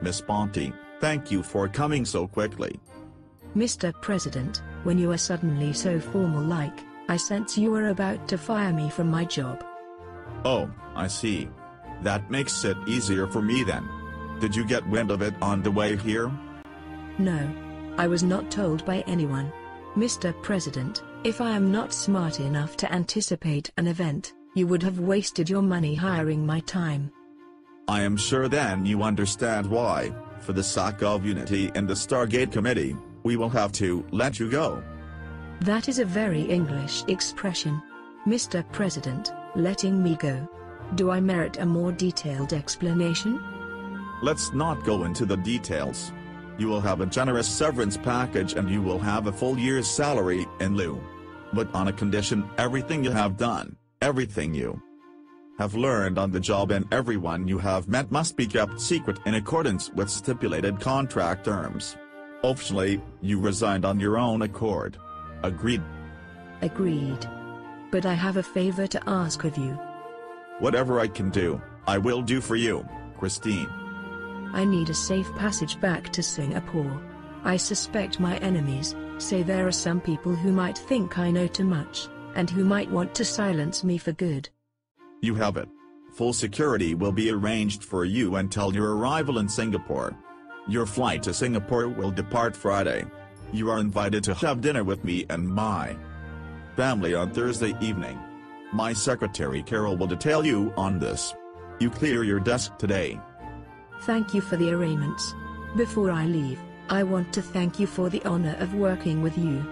Miss Bonte, thank you for coming so quickly. Mr. President, when you are suddenly so formal-like, I sense you are about to fire me from my job. Oh, I see. That makes it easier for me then. Did you get wind of it on the way here? No. I was not told by anyone. Mr. President, if I am not smart enough to anticipate an event, you would have wasted your money hiring my time. I am sure then you understand why, for the sake of unity in the Stargate Committee, we will have to let you go. That is a very English expression. Mr. President, letting me go. Do I merit a more detailed explanation? Let's not go into the details. You will have a generous severance package and you will have a full year's salary in lieu. But on a condition: everything you have done, everything you have learned on the job and everyone you have met must be kept secret in accordance with stipulated contract terms. Officially, you resigned on your own accord. Agreed? Agreed. But I have a favor to ask of you. Whatever I can do, I will do for you, Christine. I need a safe passage back to Singapore. I suspect my enemies say there are some people who might think I know too much, and who might want to silence me for good. You have it. Full security will be arranged for you until your arrival in Singapore. Your flight to Singapore will depart Friday. You are invited to have dinner with me and my family on Thursday evening. My secretary Carol will detail you on this. You clear your desk today. Thank you for the arrangements. Before I leave, I want to thank you for the honor of working with you.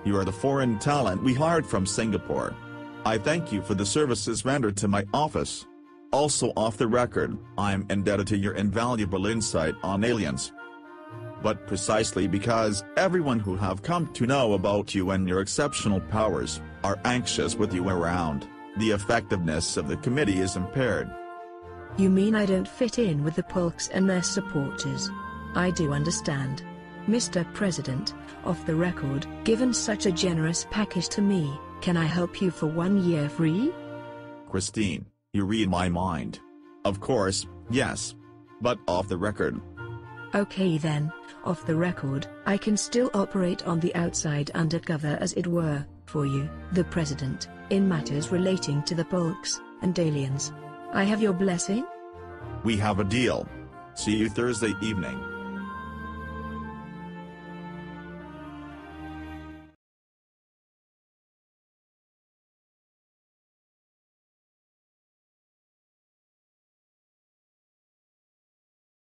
You are the foreign talent we hired from Singapore. I thank you for the services rendered to my office. Also, off the record, I am indebted to your invaluable insight on aliens. But precisely because everyone who have come to know about you and your exceptional powers are anxious with you around, the effectiveness of the committee is impaired. You mean I don't fit in with the Polks and their supporters? I do understand. Mr. President, off the record, given such a generous package to me, can I help you for 1 year free? Christine, you read my mind. Of course, yes. But off the record. Okay then, off the record, I can still operate on the outside undercover as it were, for you, the President, in matters relating to the Polks and aliens. I have your blessing? We have a deal. See you Thursday evening.